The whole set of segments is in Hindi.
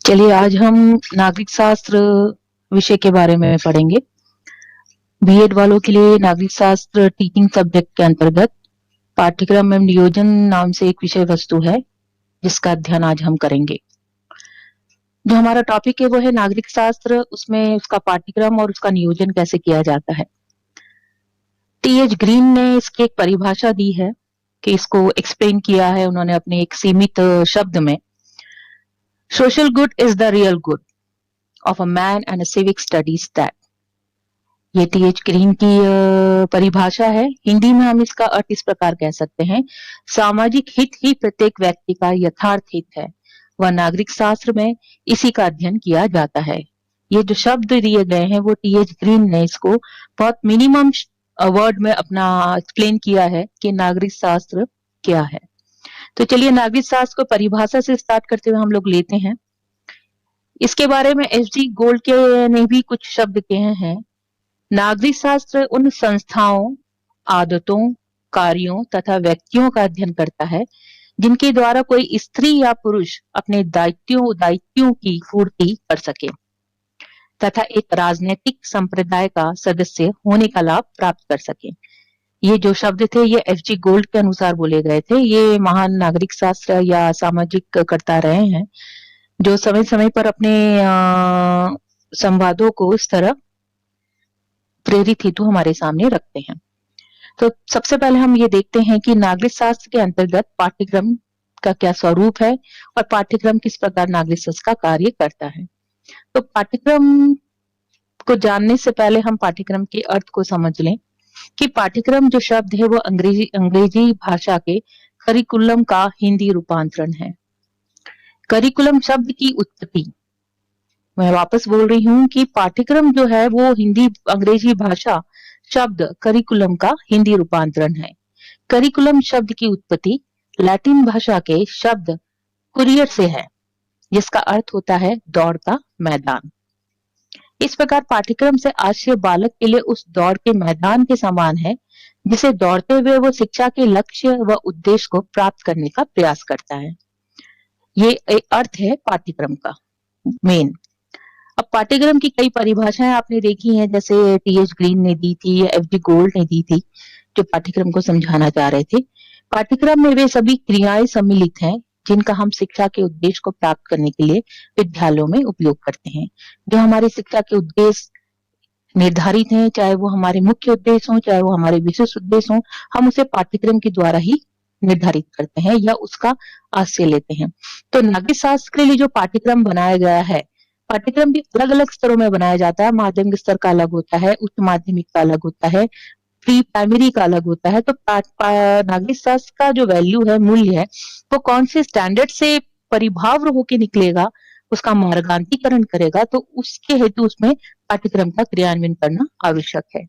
चलिए आज हम नागरिक शास्त्र विषय के बारे में पढ़ेंगे। बीएड वालों के लिए नागरिक शास्त्र टीचिंग सब्जेक्ट के अंतर्गत पाठ्यक्रम एवं नियोजन नाम से एक विषय वस्तु है जिसका अध्ययन आज हम करेंगे। जो हमारा टॉपिक है वो है नागरिक शास्त्र, उसमें उसका पाठ्यक्रम और उसका नियोजन कैसे किया जाता है। टीएच ग्रीन ने इसकी एक परिभाषा दी है कि इसको एक्सप्लेन किया है उन्होंने अपने एक सीमित शब्द में। Social good is the real good of a man and civic studies that. ये टीएच ग्रीन की परिभाषा है। हिंदी में हम इसका अर्थ इस प्रकार कह सकते हैं, सामाजिक हित ही प्रत्येक व्यक्ति का यथार्थ हित है, वह नागरिक शास्त्र में इसी का अध्ययन किया जाता है। ये जो शब्द दिए गए हैं वो टीएच ग्रीन ने इसको बहुत मिनिमम वर्ड में अपना एक्सप्लेन किया है कि नागरिक शास्त्र क्या है। तो चलिए नागरिक शास्त्र को परिभाषा से स्टार्ट करते हुए हम लोग लेते हैं। इसके बारे में एच.डी. गोल्ड के ने भी कुछ शब्द कहे हैं। नागरिक शास्त्र उन संस्थाओं, आदतों, कार्यों तथा व्यक्तियों का अध्ययन करता है जिनके द्वारा कोई स्त्री या पुरुष अपने दायित्वों की पूर्ति कर सके तथा एक राजनीतिक संप्रदाय का सदस्य होने का लाभ प्राप्त कर सके। ये जो शब्द थे ये एच.जी. गोल्ड के अनुसार बोले गए थे। ये महान नागरिक शास्त्र या सामाजिक कर्ता रहे हैं जो समय समय पर अपने संवादों को इस तरह प्रेरित हेतु हमारे सामने रखते हैं। तो सबसे पहले हम ये देखते हैं कि नागरिक शास्त्र के अंतर्गत पाठ्यक्रम का क्या स्वरूप है और पाठ्यक्रम किस प्रकार नागरिक शास्त्र का कार्य करता है। तो पाठ्यक्रम को जानने से पहले हम पाठ्यक्रम के अर्थ को समझ लें कि पाठ्यक्रम जो शब्द है वो अंग्रेजी भाषा के करिकुलम का हिंदी रूपांतरण है। करिकुलम शब्द की उत्पत्ति, मैं वापस बोल रही हूँ कि पाठ्यक्रम जो है वो अंग्रेजी भाषा शब्द करिकुलम का हिंदी रूपांतरण है। करिकुलम शब्द की उत्पत्ति लैटिन भाषा के शब्द कुरियर से है जिसका अर्थ होता है दौड़ का मैदान। इस प्रकार पाठ्यक्रम से आशय बालक के लिए उस दौड़ के मैदान के समान है जिसे दौड़ते हुए वो शिक्षा के लक्ष्य व उद्देश्य को प्राप्त करने का प्रयास करता है। ये एक अर्थ है पाठ्यक्रम का मेन। अब पाठ्यक्रम की कई परिभाषाएं आपने देखी हैं, जैसे टीएच ग्रीन ने दी थी, एच.डी. गोल्ड ने दी थी, जो पाठ्यक्रम को समझाना चाह रहे थे। पाठ्यक्रम में वे सभी क्रियाएं सम्मिलित हैं जिनका हम शिक्षा के उद्देश्य को प्राप्त करने के लिए विद्यालयों में उपयोग करते हैं। जो हमारे शिक्षा के उद्देश्य निर्धारित हैं, चाहे वो हमारे मुख्य उद्देश्य हो, चाहे वो हमारे विशेष उद्देश्य हो, हम उसे पाठ्यक्रम के द्वारा ही निर्धारित करते हैं या उसका आश्रय लेते हैं। तो नागरिक शास्त्र के लिए जो पाठ्यक्रम बनाया गया है, पाठ्यक्रम भी अलग अलग स्तरों में बनाया जाता है। माध्यमिक स्तर का अलग होता है, उच्च माध्यमिक का अलग होता है, प्री प्राइमरी का अलग होता है। तो नागरिक शास्त्र का जो वैल्यू है, मूल्य है, वो कौन से स्टैंडर्ड से परिभाव होके निकलेगा, उसका मार्गांकीकरण करेगा, तो उसके हेतु उसमें पाठ्यक्रम का क्रियान्वयन करना आवश्यक है।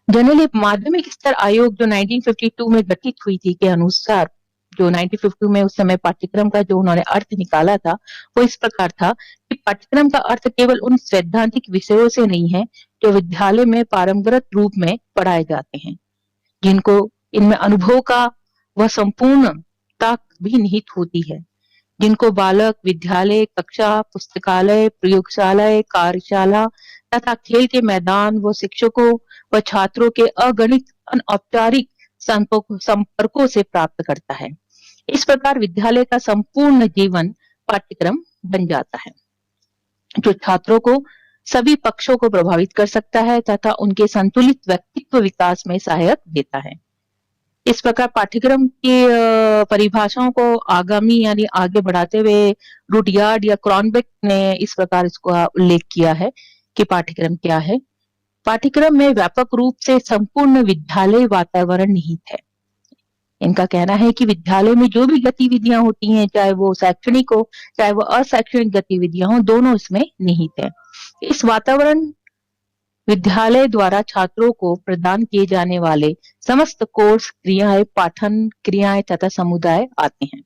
जनरली माध्यमिक स्तर आयोग जो 1952 में गठित हुई थी के अनुसार, जो 1952 में उस समय पाठ्यक्रम का जो उन्होंने अर्थ निकाला था वो इस प्रकार था कि पाठ्यक्रम का अर्थ केवल उन सैद्धांतिक विषयों से नहीं है जो विद्यालय में पारंपरिक रूप में पढ़ाए जाते हैं, जिनको इनमें अनुभव का वह संपूर्णता भी निहित होती है, जिनको बालक विद्यालय, कक्षा, पुस्तकालय, प्रयोगशाला, कार्यशाला तथा खेल के मैदान व शिक्षकों व छात्रों के अगणित अनौपचारिक संपर्कों से प्राप्त करता है। इस प्रकार विद्यालय का संपूर्ण जीवन पाठ्यक्रम बन जाता है, जो छात्रों को सभी पक्षों को प्रभावित कर सकता है तथा उनके संतुलित व्यक्तित्व विकास में सहायक देता है। इस प्रकार पाठ्यक्रम की परिभाषाओं को आगामी यानी आगे बढ़ाते हुए रुडयार्ड या क्रॉनबेक ने इस प्रकार इसका उल्लेख किया है कि पाठ्यक्रम क्या है। पाठ्यक्रम में व्यापक रूप से संपूर्ण विद्यालय वातावरण निहित है। इनका कहना है कि विद्यालय में जो भी गतिविधियां होती हैं, चाहे वो शैक्षणिक हो चाहे वो अशैक्षणिक गतिविधियां हो, दोनों इसमें निहित है। इस वातावरण विद्यालय द्वारा छात्रों को प्रदान किए जाने वाले समस्त कोर्स, क्रियाएं, पाठन क्रियाएं तथा समुदाय आते हैं।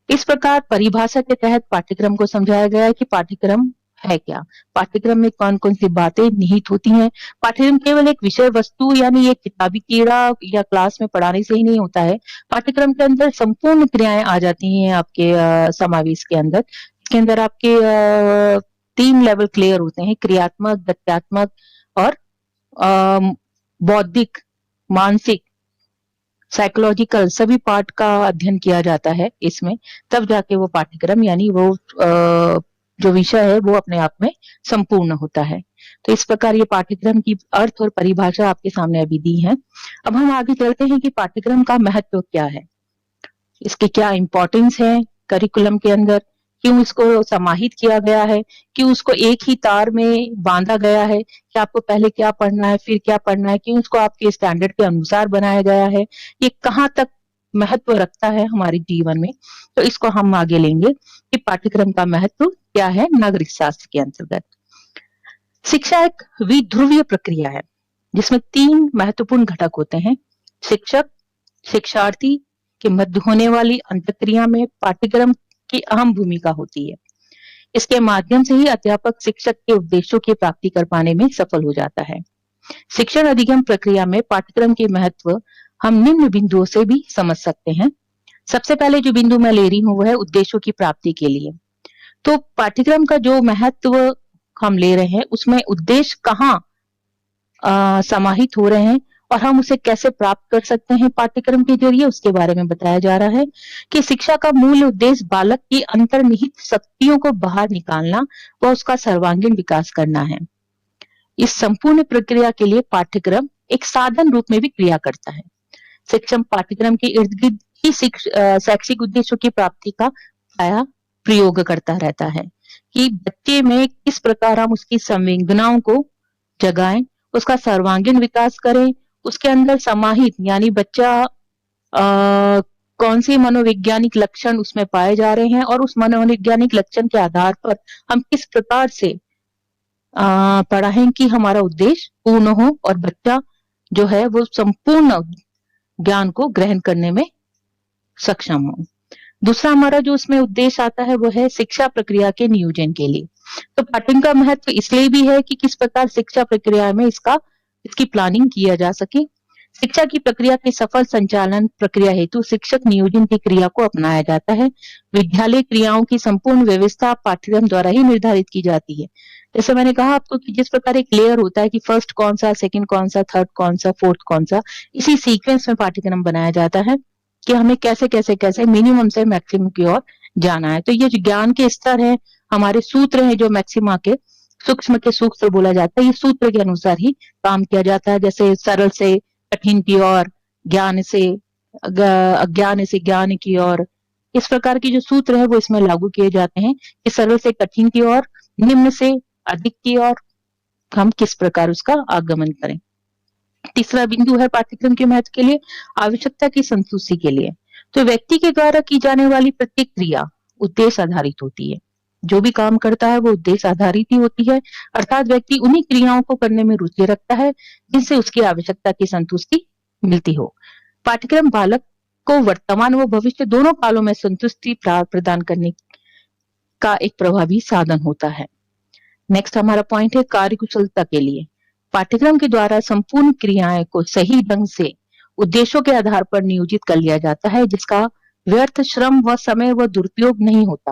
इस प्रकार परिभाषा के तहत पाठ्यक्रम को समझाया गया है कि पाठ्यक्रम है क्या? पाठ्यक्रम में कौन-कौन सी बातें निहित होती हैं? पाठ्यक्रम केवल एक विषय वस्तु यानी एक किताबी कीड़ा या क्लास में पढ़ाने से ही नहीं होता है। पाठ्यक्रम के अंदर संपूर्ण क्रियाएँ आ जाती हैं आपके समावेश के अंदर। इसके अंदर आपके 3 लेवल क्लियर होते हैं, क्रियात्मक, गत्यात्मक और बौद्धिक, मानसिक, साइकोलॉजिकल सभी पार्ट का अध्ययन किया जाता है इसमें, तब जाके वो पाठ्यक्रम यानी वो जो विषय है वो अपने आप में संपूर्ण होता है। तो इस प्रकार ये पाठ्यक्रम की अर्थ और परिभाषा आपके सामने अभी दी है। अब हम आगे चलते हैं कि पाठ्यक्रम का महत्व क्या है? इसके क्या इम्पोर्टेंस है करिकुलम के अंदर? क्यों इसको समाहित किया गया है? क्यों उसको एक ही तार में बाँधा गया है कि आपको पहले क्या पढ़ना है, फिर क्या पढ़ना है? क्यों इसको आपके स्टैंडर्ड के अनुसार बनाया गया है? ये कहाँ तक महत्व रखता है हमारे जीवन में? तो इसको हम आगे लेंगे कि पाठ्यक्रम का महत्व क्या है नागरिक शास्त्र के अंतर्गत। शिक्षा एक द्विध्रुवीय प्रक्रिया है, जिसमें 3 महत्वपूर्ण घटक होते हैं। शिक्षक, शिक्षार्थी के मध्य होने वाली अंतःक्रिया में पाठ्यक्रम की अहम भूमिका होती है। इसके माध्यम से ही अध्यापक शिक्षक के उद्देश्यों की प्राप्ति कर पाने में सफल हो जाता है। शिक्षण अधिगम प्रक्रिया में पाठ्यक्रम के महत्व हम निम्न बिंदुओं से भी समझ सकते हैं। सबसे पहले जो बिंदु मैं ले रही हूँ वो है उद्देश्यों की प्राप्ति के लिए। तो पाठ्यक्रम का जो महत्व हम ले रहे हैं उसमें उद्देश्य कहाँ समाहित हो रहे हैं और हम उसे कैसे प्राप्त कर सकते हैं पाठ्यक्रम के जरिए, उसके बारे में बताया जा रहा है कि शिक्षा का मूल उद्देश्य बालक की अंतर्निहित शक्तियों को बाहर निकालना व उसका सर्वांगीण विकास करना है। इस संपूर्ण प्रक्रिया के लिए पाठ्यक्रम एक साधन रूप में भी क्रिया करता है। शिक्षण पाठ्यक्रम के इर्द गिर्द ही शैक्षिक उद्देश्यों की प्राप्ति का प्रायः प्रयोग करता रहता है कि बच्चे में किस प्रकार हम उसकी संवेदनाओं को जगाएं, उसका सर्वांगीण विकास करें, उसके अंदर समाहित यानी बच्चा कौन से मनोवैज्ञानिक लक्षण उसमें पाए जा रहे हैं और उस मनोवैज्ञानिक लक्षण के आधार पर हम किस प्रकार से पढ़ाएं कि हमारा उद्देश्य पूर्ण हो और बच्चा जो है वो संपूर्ण ज्ञान को ग्रहण करने में सक्षम हो। दूसरा हमारा जो उसमें उद्देश्य आता है वो है शिक्षा प्रक्रिया के नियोजन के लिए। तो पाठ्यक्रम का महत्व इसलिए भी है कि किस प्रकार शिक्षा प्रक्रिया में इसकी प्लानिंग किया जा सके। शिक्षा की प्रक्रिया के सफल संचालन प्रक्रिया हेतु शिक्षक नियोजन की क्रिया को अपनाया जाता है। विद्यालय क्रियाओं की संपूर्ण व्यवस्था पाठ्यक्रम द्वारा ही निर्धारित की जाती है। जैसे मैंने कहा आपको कि जिस प्रकार एक लेयर होता है कि फर्स्ट कौन सा, सेकंड कौन सा, थर्ड कौन सा, फोर्थ कौन सा, इसी सीक्वेंस में पाठ्यक्रम बनाया जाता है कि हमें कैसे मिनिमम से मैक्सिमम की ओर जाना है। तो ये जो ज्ञान के स्तर है, हमारे सूत्र हैं जो मैक्सिमा के, सूक्ष्म के सूत्र बोला जाता है, ये सूत्र के अनुसार ही काम किया जाता है। जैसे सरल से कठिन की ओर, ज्ञान से अज्ञान से ज्ञान की ओर, इस प्रकार के जो सूत्र है वो इसमें लागू किए जाते हैं कि सरल से कठिन की ओर, निम्न से अधिक की ओर हम किस प्रकार उसका आगमन करें। तीसरा बिंदु है पाठ्यक्रम के महत्व के लिए आवश्यकता की संतुष्टि के लिए। तो व्यक्ति के द्वारा की जाने वाली प्रत्येक क्रिया उद्देश्य आधारित होती है। जो भी काम करता है वो उद्देश्य आधारित ही होती है, अर्थात व्यक्ति उन्हीं क्रियाओं को करने में रुचि रखता है जिनसे उसकी आवश्यकता की संतुष्टि मिलती हो। पाठ्यक्रम बालक को वर्तमान व भविष्य दोनों कालों में संतुष्टि प्रदान करने का एक प्रभावी साधन होता है। नेक्स्ट हमारा पॉइंट है कार्यकुशलता के लिए। पाठ्यक्रम के द्वारा संपूर्ण क्रियाएं को सही ढंग से उद्देश्यों के आधार पर नियोजित कर लिया जाता है, जिसका व्यर्थ श्रम व समय व दुरुपयोग नहीं होता।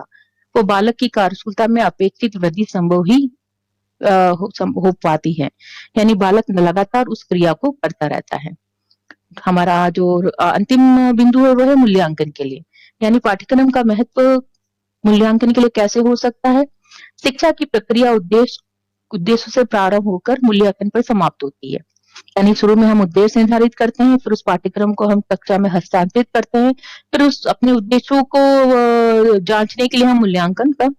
वो बालक की कार्यकुशलता में अपेक्षित वृद्धि संभव ही हो पाती है, यानी बालक लगातार उस क्रिया को करता रहता है। हमारा जो अंतिम बिंदु है वो है मूल्यांकन के लिए, यानी पाठ्यक्रम का महत्व मूल्यांकन के लिए कैसे हो सकता है। शिक्षा की प्रक्रिया उद्देश्य से प्रारंभ होकर मूल्यांकन पर समाप्त होती है। यानी शुरू में हम उद्देश्य निर्धारित करते हैं, फिर उस पाठ्यक्रम को हम कक्षा में हस्तांतरित करते हैं, फिर उस अपने उद्देश्यों को जांचने के लिए हम मूल्यांकन का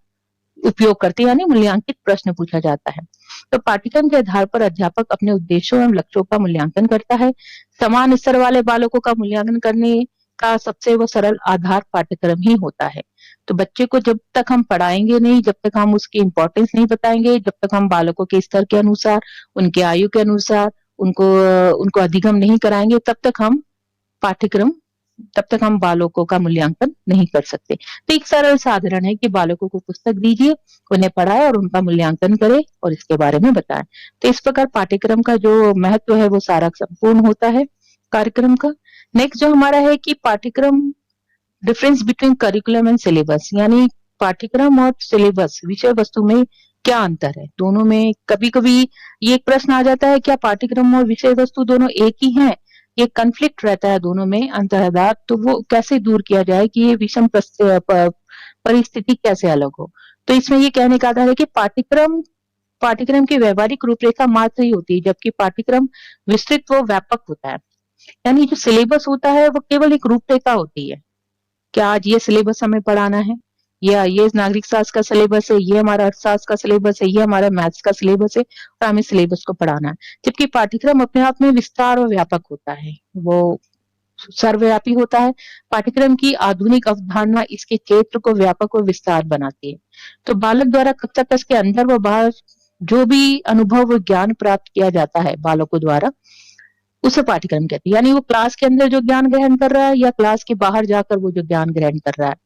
उपयोग करते हैं, यानी मूल्यांकित प्रश्न पूछा जाता है। तो पाठ्यक्रम के आधार पर अध्यापक अपने उद्देश्यों एवं लक्ष्यों का मूल्यांकन करता है। समान स्तर वाले बालकों का मूल्यांकन करने का सबसे वो सरल आधार पाठ्यक्रम ही होता है। तो बच्चे को जब तक हम पढ़ाएंगे नहीं, जब तक हम उसकी इम्पोर्टेंस नहीं बताएंगे, जब तक हम बालकों के स्तर के अनुसार, उनके आयु के अनुसार उनको अधिगम नहीं कराएंगे, तब तक हम पाठ्यक्रम तब तक हम बालकों का मूल्यांकन नहीं कर सकते। तो एक सरल साधारण है कि बालकों को पुस्तक दीजिए, उन्हें पढ़ाएं और उनका मूल्यांकन करें और इसके बारे में बताएं। तो इस प्रकार पाठ्यक्रम का जो महत्व है वो सारा संपूर्ण होता है कार्यक्रम का। नेक्स्ट जो हमारा है कि पाठ्यक्रम, difference between curriculum and syllabus, यानी पाठ्यक्रम और सिलेबस विषय वस्तु में क्या अंतर है। दोनों में कभी कभी ये एक प्रश्न आ जाता है, क्या पाठ्यक्रम और विषय वस्तु दोनों एक ही हैं। ये कन्फ्लिक्ट रहता है दोनों में अंतर्धात, तो वो कैसे दूर किया जाए कि ये विषम परिस्थिति कैसे अलग हो। तो इसमें ये कहने का आधार है कि पाठ्यक्रम पाठ्यक्रम की व्यवहारिक रूपरेखा मात्र ही होती है, जबकि पाठ्यक्रम विस्तृत व व्यापक होता है। यानी जो सिलेबस होता है वो केवल एक रूपरेखा होती है, क्या आज ये सिलेबस हमें पढ़ाना है, या ये नागरिक शास्त्र का सिलेबस है, ये हमारा अर्थशास्त्र का सिलेबस है, ये हमारा मैथ्स का सिलेबस है और हमें सिलेबस को पढ़ाना है। जबकि पाठ्यक्रम अपने आप में विस्तार और व्यापक होता है, वो सर्वव्यापी होता है। पाठ्यक्रम की आधुनिक अवधारणा इसके क्षेत्र को व्यापक और विस्तार बनाती है। तो बालक द्वारा कक्षा कक्ष के अंदर व बाहर जो भी अनुभव व ज्ञान प्राप्त किया जाता है बालकों द्वारा, उसे पाठ्यक्रम कहते हैं। यानी वो क्लास के अंदर जो ज्ञान ग्रहण कर रहा है या क्लास के बाहर जाकर वो जो ज्ञान ग्रहण कर रहा है,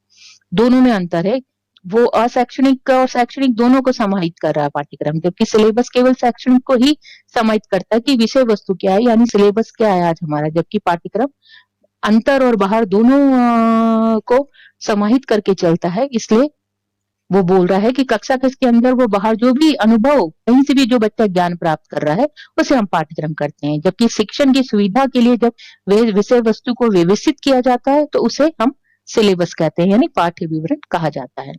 दोनों में अंतर है। वो अशैक्षणिक और शैक्षणिक दोनों को समाहित कर रहा है पाठ्यक्रम, जबकि सिलेबस केवल शैक्षणिक को ही समाहित करता है कि विषय वस्तु क्या है, यानी सिलेबस क्या है आज हमारा, जबकि पाठ्यक्रम अंतर और बाहर दोनों को समाहित करके चलता है। इसलिए वो बोल रहा है कि कक्षा के अंदर वो बाहर जो भी अनुभव कहीं से भी जो बच्चा ज्ञान प्राप्त कर रहा है उसे हम पाठ्यक्रम करते हैं, जबकि शिक्षण की सुविधा के लिए जब विषय वस्तु को व्यवस्थित किया जाता है तो उसे हम सिलेबस कहते हैं, यानी पाठ्य विवरण कहा जाता है।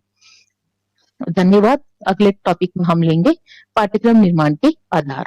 धन्यवाद। अगले टॉपिक में हम लेंगे पाठ्यक्रम निर्माण के आधार।